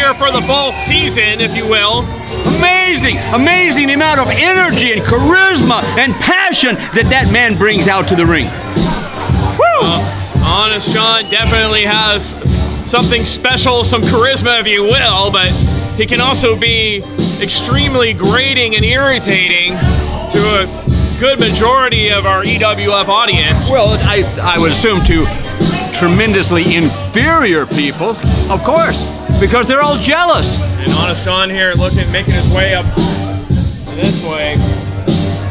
here for the fall season, if you will. Amazing the amount of energy and charisma and passion that man brings out to the ring. Honest John definitely has something special, some charisma, if you will, but he can also be extremely grating and irritating to a good majority of our EWF audience. Well, I would assume to tremendously inferior people, of course, because they're all jealous. And Honest John here making his way up this way.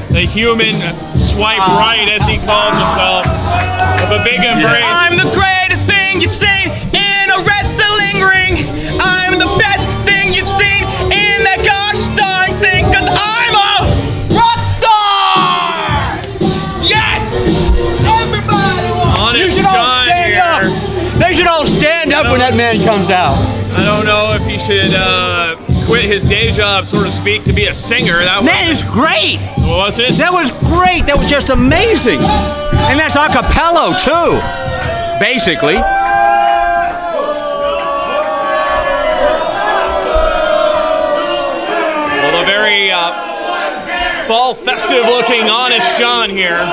The human swipe right, as he calls himself, with a big embrace. I'm the greatest thing you've seen in a wrestling ring. I'm the best thing you've seen in that gosh darn thing, 'cause I'm a rock star! Yes! Everybody wants. Honest John here. They should all stand up when that man comes out. I don't know if he should quit his day job, so to speak, to be a singer. That is great. What was it? That was great. That was just amazing. And that's a cappella, too, basically. Well, a very fall festive looking Honest John here.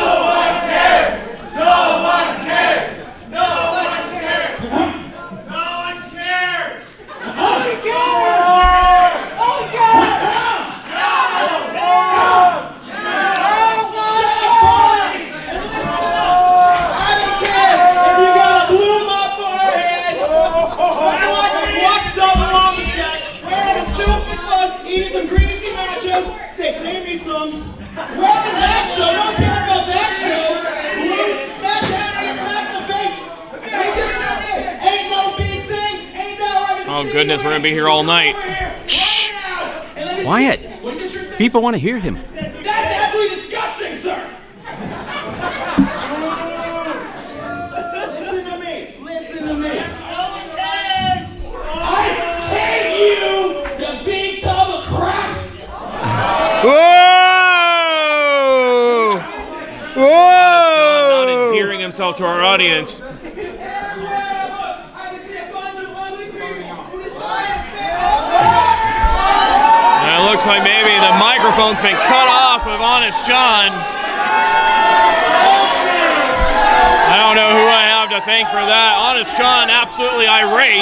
Oh goodness, we're gonna be here all night. Shh! Quiet. People want to hear him. That's absolutely disgusting, sir! Listen to me. I hate you, you big tub of crap! Whoa! Not endearing himself to our audience. It looks like maybe the microphone's been cut off of Honest John. I don't know who I have to thank for that. Honest John, absolutely irate.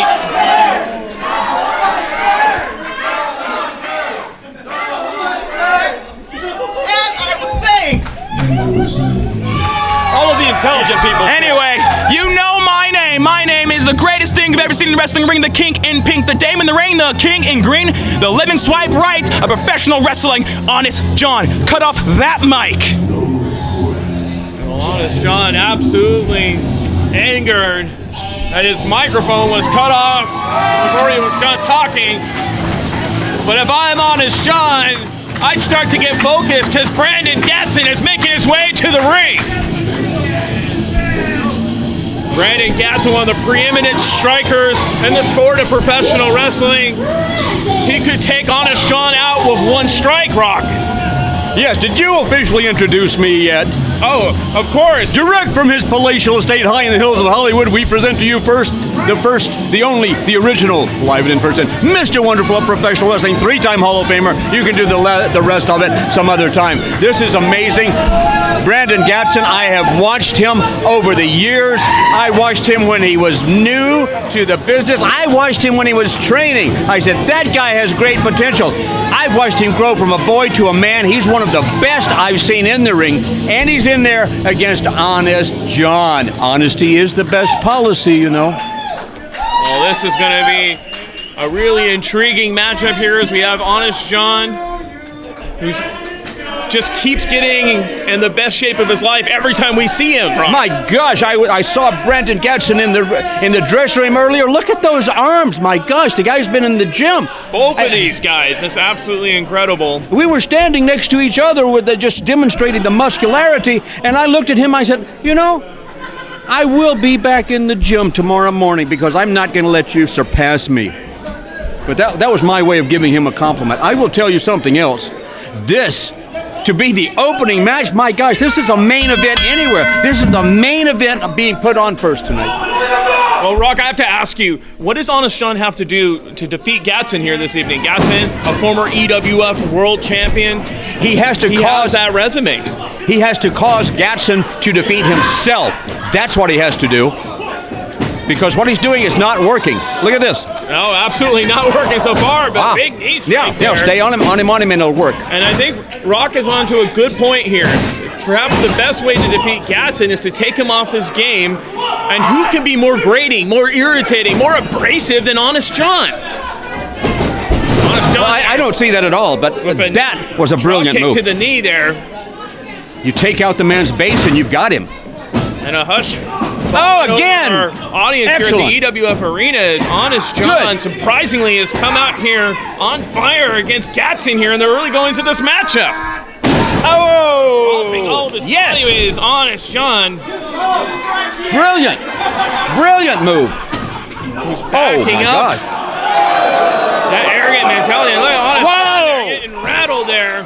As I was saying, All of the intelligent people. anyway, you know my name. My name is the greatest thing you've ever seen in the wrestling ring, the king in pink, the dame in the ring, the king in green, the living swipe right of professional wrestling, Honest John. Cut off that mic. Well, Honest John absolutely angered that his microphone was cut off before he was done talking. But if I'm Honest John, I'd start to get focused because Brandon Gatson is making his way to the ring. Brandon Gatson, one of the preeminent strikers in the sport of professional wrestling. He could take Honest John out with one strike, Rock. Yes, did you officially introduce me yet? Oh, of course. Direct from his palatial estate high in the hills of Hollywood, we present to you the only, the original, live and in person, Mr. Wonderful of Professional Wrestling, 3-time Hall of Famer. You can do the rest of it some other time. This is amazing. Brandon Gatson, I have watched him over the years. I watched him when he was new to the business. I watched him when he was training. I said, that guy has great potential. I've watched him grow from a boy to a man. He's one of the best I've seen in the ring, and he's in there against Honest John. Honesty is the best policy, you know. Well, this is going to be a really intriguing matchup here as we have Honest John, who's just keeps getting in the best shape of his life every time we see him. Ron. My gosh, I saw Brandon Gatson in the dressing room earlier. Look at those arms. My gosh, the guy's been in the gym. Both of these guys, it's absolutely incredible. We were standing next to each other with just demonstrating the muscularity, and I looked at him, I said, you know, I will be back in the gym tomorrow morning because I'm not going to let you surpass me. But that was my way of giving him a compliment. I will tell you something else. This, to be the opening match, my gosh, this is a main event anywhere. This is the main event being put on first tonight. Well, Rock, I have to ask you, what does Honest John have to do to defeat Gatson here this evening? Gatson, a former EWF world champion. He has that resume. He has to cause Gatson to defeat himself. That's what he has to do. Because what he's doing is not working. Look at this. No, absolutely not working so far, but big knee strike there. Stay on him, and it'll work. And I think Rock is on to a good point here. Perhaps the best way to defeat Gatson is to take him off his game. And who can be more grating, more irritating, more abrasive than Honest John? Honest John. Well, I don't see that at all, but that was a brilliant move. Kick to the knee there. You take out the man's base and you've got him. And a hush. Oh, again! Our audience Excellent. here at the EWF Arena is Honest John, surprisingly, has come out here on fire against Gatson here in the early goings of this matchup. Oh! All of his value is Honest John. Brilliant move. Who's backing up. Gosh. That arrogant mentality. Look at Honest John there getting rattled there.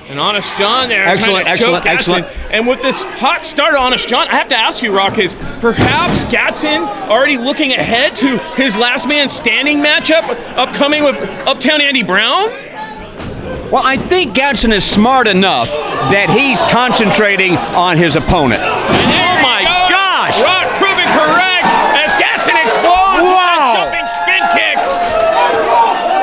And Honest John there. Excellent. And with this hot start of Honest John, I have to ask you, Rock, is perhaps Gatson already looking ahead to his last man standing matchup upcoming with Uptown Andy Brown? Well, I think Gatson is smart enough that he's concentrating on his opponent. Oh my gosh! Rock proving correct as Gatson explodes with that jumping spin kick.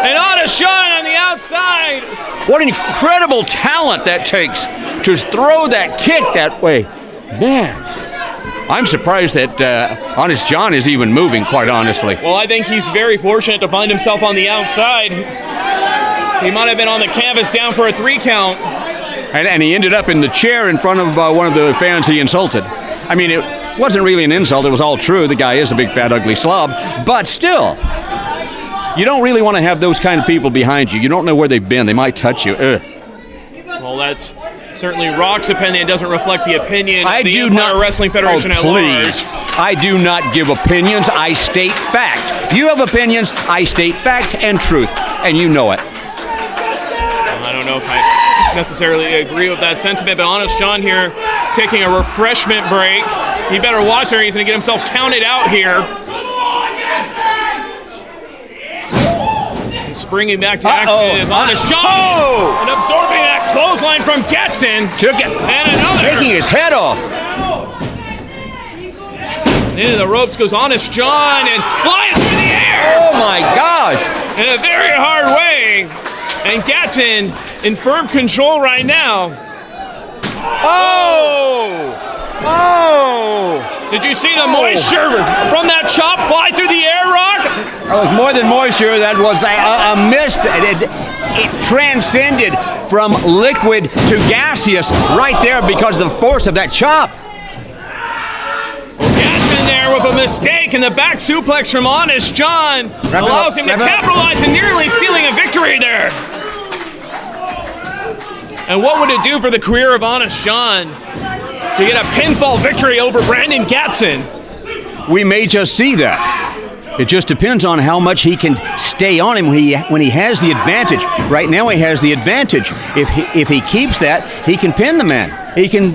And Honest John on the outside. What incredible talent that takes to throw that kick that way. Man, I'm surprised that Honest John is even moving, quite honestly. Well, I think he's very fortunate to find himself on the outside. He might have been on the canvas down for a 3 count. And he ended up in the chair in front of one of the fans he insulted. I mean, it wasn't really an insult. It was all true. The guy is a big, fat, ugly slob. But still, you don't really want to have those kind of people behind you. You don't know where they've been. They might touch you. Well, that's certainly Rock's opinion. It doesn't reflect the opinion of the do Empire not, Wrestling Federation at please. large. I do not give opinions. I state fact. You have opinions. I state fact and truth. And you know it. I don't know if I necessarily agree with that sentiment, but Honest John here taking a refreshment break. He better watch her. He's going to get himself counted out here. And springing back to action is Honest John. And absorbing that clothesline from Gatson. Took it. And another. Taking his head off. And into the ropes goes Honest John and flying through the air. Oh my gosh. In a very hard way. And Gatson in firm control right now. Did you see the moisture from that chop fly through the air, Rock? That was more than moisture. That was a mist. It transcended from liquid to gaseous right there because of the force of that chop. Gatson there with a mistake, and the back suplex from Honest John allows him to capitalize and nearly stealing a victory there. And what would it do for the career of Honest John to get a pinfall victory over Brandon Gatson? We may just see that. It just depends on how much he can stay on him when he has the advantage. Right now he has the advantage. If he keeps that, he can pin the man. He can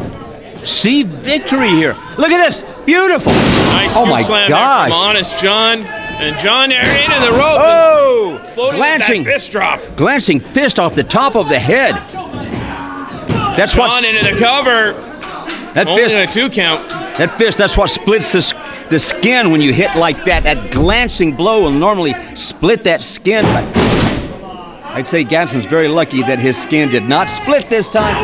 see victory here. Look at this. Beautiful. Nice my slam gosh. there from Honest John. And John there into the rope. Glancing with that fist drop. Glancing fist off the top of the head. That's John into the cover. That Only fist. a 2 count. That fist. That's what splits the skin when you hit like that. That glancing blow will normally split that skin. I'd say Gatson's very lucky that his skin did not split this time.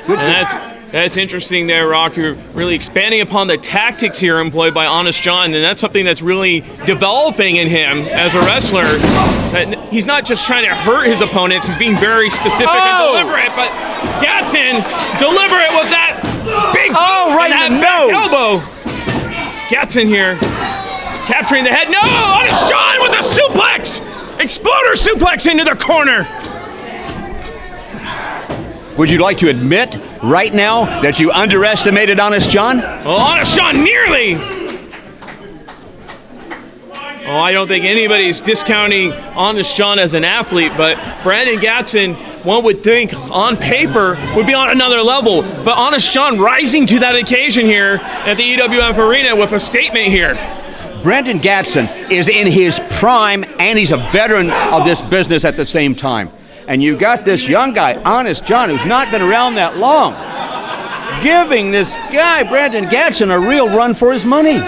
Good. And that's interesting there, Rock. You're really expanding upon the tactics here employed by Honest John, and that's something that's really developing in him as a wrestler. He's not just trying to hurt his opponents, he's being very specific and deliberate, but Gatson deliberate with that big right in the back nose. elbow. Gatson here capturing the head. No! Honest John with a suplex! Exploder suplex into the corner. Would you like to admit right now that you underestimated Honest John? Well, Honest John nearly. I don't think anybody's discounting Honest John as an athlete, but Brandon Gatson one would think on paper would be on another level. But Honest John rising to that occasion here at the EWF Arena with a statement here. Brendan Gatson is in his prime, and he's a veteran of this business at the same time. And you got this young guy, Honest John, who's not been around that long, giving this guy, Brendan Gatson, a real run for his money.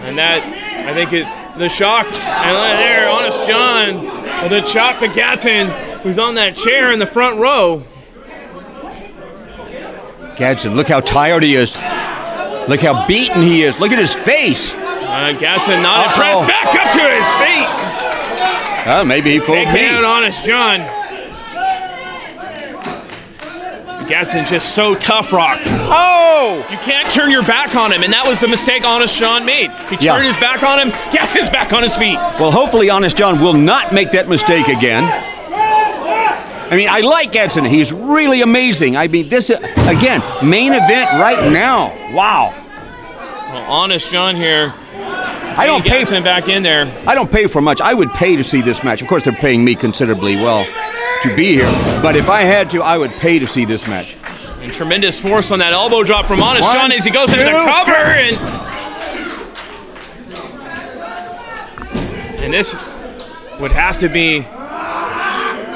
And that, I think, is the shock. And there, Honest John with a chop to Gatson, who's on that chair in the front row. Gatson, look how tired he is. Look how beaten he is. Look at his face. Gatson not impressed. Back up to his feet. Maybe he fooled me. Taking out Honest John. Gatson's just so tough, Rock. Oh! You can't turn your back on him, and that was the mistake Honest John made. He turned his back on him, Gatson's back on his feet. Well, hopefully Honest John will not make that mistake again. I mean, I like Gatson. He's really amazing. I mean, this, again, main event right now. Wow. Well, Honest John here. I don't pay Gatson back in there. I don't pay for much. I would pay to see this match. Of course, they're paying me considerably well to be here. But if I had to, I would pay to see this match. And tremendous force on that elbow drop from Honest John as he goes into the cover. And this would have to be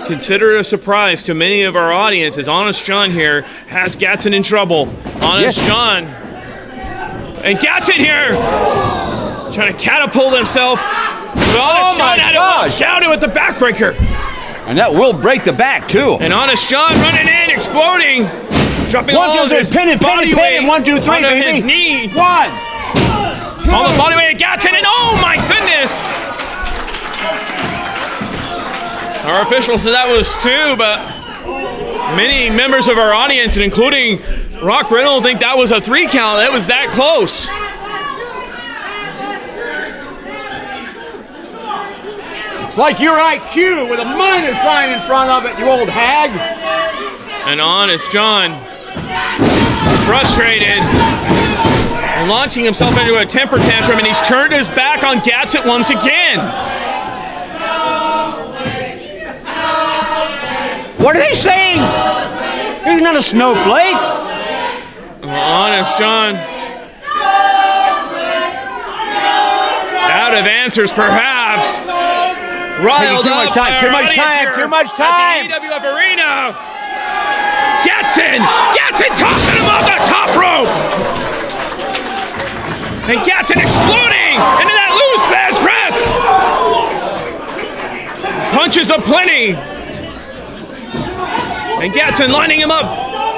considered a surprise to many of our audience, as Honest John here has Gatson in trouble. Honest John. And Gatson here trying to catapult himself. But Honest John had it well scouted with the backbreaker. And that will break the back, too. And Honest John running in, exploding. Dropping all of his body weight 1, 2, 3, onto baby. his knee. 1, 2. All the body weight of Gatson, and oh my goodness! Our official said that was 2, but many members of our audience, and including Rock Riddle, think that was a 3 count. That was that close. It's like your IQ with a minus sign in front of it, you old hag. And Honest John, frustrated, and launching himself into a temper tantrum, and he's turned his back on Gatson once again. What are they saying? He's not a snowflake. Honest John, out of answers perhaps. Riled too much time, too much time, too much time. At the EWF Arena. Gatson tossing him off the top rope. And Gatson exploding into that loose fast press. Punches aplenty. And Gatson lining him up.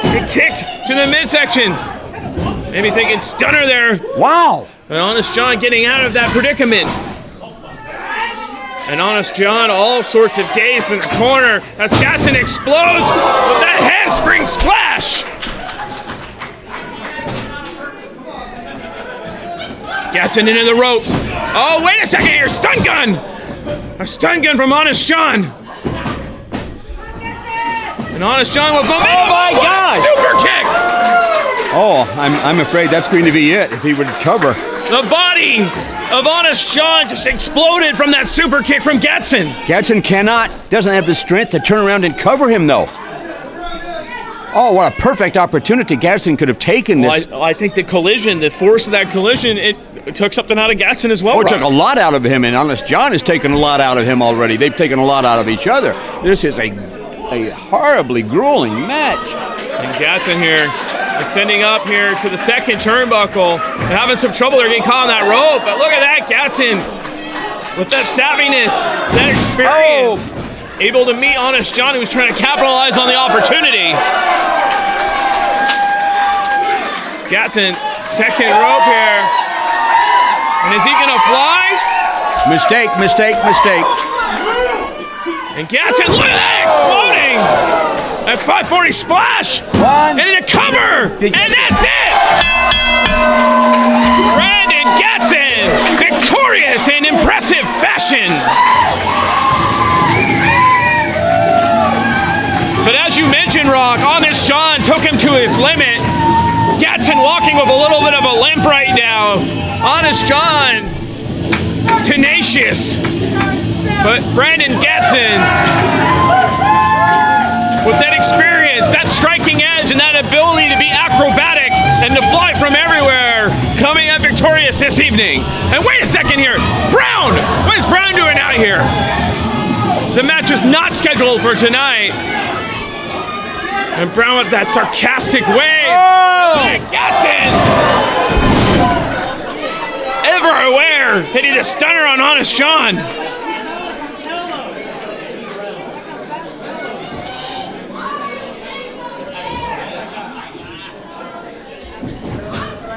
A kick to the midsection. Maybe thinking stunner there. Wow. And Honest John getting out of that predicament. And Honest John, all sorts of days in the corner as Gatson explodes with that handspring splash. Gatson into the ropes. Oh, wait a second here, stun gun. A stun gun from Honest John. And Honest John with momentum. Oh my God! Super kick. Oh, I'm afraid that's going to be it if he would cover. The body of Honest John just exploded from that super kick from Gatson. Gatson doesn't have the strength to turn around and cover him, though. Oh, what a perfect opportunity Gatson could have taken this. Well, I think the collision, the force of that collision, it took something out of Gatson as well. Oh, it took a lot out of him, and Honest John has taken a lot out of him already. They've taken a lot out of each other. This is a horribly grueling match. And Gatson here ascending up here to the second turnbuckle. They're having some trouble. They're getting caught on that rope. But look at that, Gatson with that savviness, that experience. Able to meet Honest John, who was trying to capitalize on the opportunity. Gatson, second rope here. And is he going to fly? Mistake. And Gatson, look at that, exploding! At 540 splash! One. And in a cover! And that's it! Brendan Gatson, victorious in impressive fashion! But as you mentioned, Rock, Honest John took him to his limit. Gatson walking with a little bit of a limp right now. Honest John, tenacious. But Brendan Gatson with that experience, that striking edge, and that ability to be acrobatic and to fly from everywhere, coming up victorious this evening. And wait a second here, Brown! What is Brown doing out here? The match is not scheduled for tonight. And Brown with that sarcastic wave. Oh! Gatson! Ever aware, hitting a stunner on Honest John.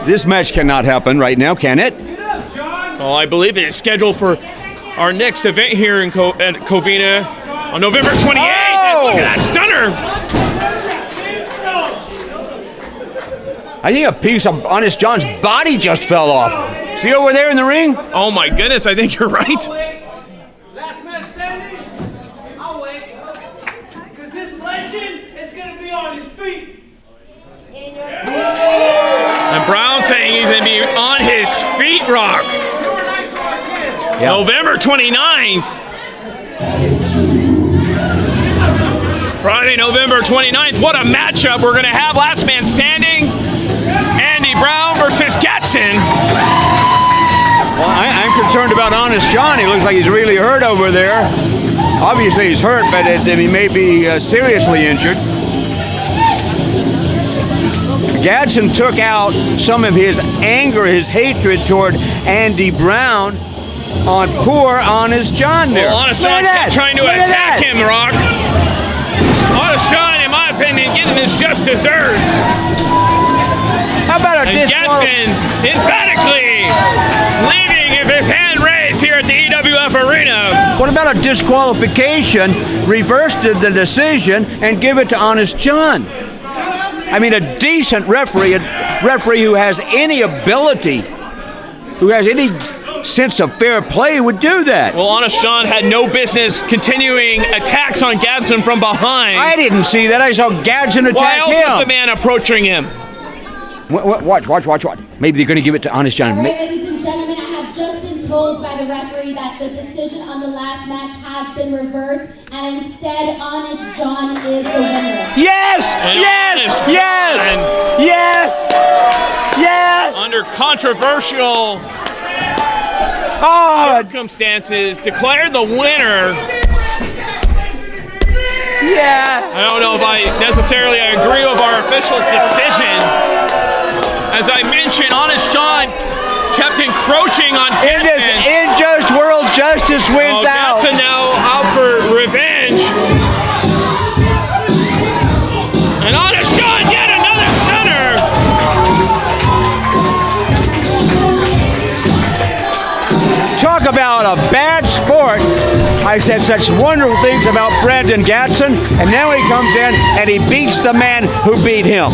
This match cannot happen right now, can it? Well, I believe it is scheduled for our next event here in at Covina on November 28th. And look at that stunner. I think a piece of Honest John's body just fell off. See over there in the ring? Oh my goodness, I think you're right. Last man standing? I'll wait. Because this legend is going to be on his feet. And Brown saying he's going to be on his feet, Rock. Yeah. November 29th. Friday, November 29th. What a matchup we're going to have. Last man standing. Andy Brown versus Gatson. Well, I'm concerned about Honest John. He looks like he's really hurt over there. Obviously he's hurt, but he may be seriously injured. Gatson took out some of his anger, his hatred toward Andy Brown on poor Honest John there. Well, Honest John kept trying to attack him, Rock. Honest John, in my opinion, getting his just desserts. How about a And Gatson emphatically leaving with his hand raised here at the EWF Arena. What about a disqualification, reverse the decision, and give it to Honest John? I mean, a decent referee, a referee who has any ability, who has any sense of fair play would do that. Well, Honest John had no business continuing attacks on Gatson from behind. I didn't see that. I saw Gatson attack Why else him. was the man approaching him? Watch. Maybe they're going to give it to Honest John. All right, ladies and gentlemen, I have just been told by the referee that the decision on the last match has been reversed, and instead, Honest John is the winner. Yes! And Yes! Honest Yes! John, Yes! Yes! under controversial circumstances, declared the winner. Yeah! I don't know if I necessarily agree with our official's decision. As I mentioned, Honest John kept encroaching on In this Gatson. unjust world, justice wins out. Gatson now out for revenge. And Honest John, yet another stunner. Talk about a bad sport. I said such wonderful things about Brendan Gatson, and now he comes in and he beats the man who beat him.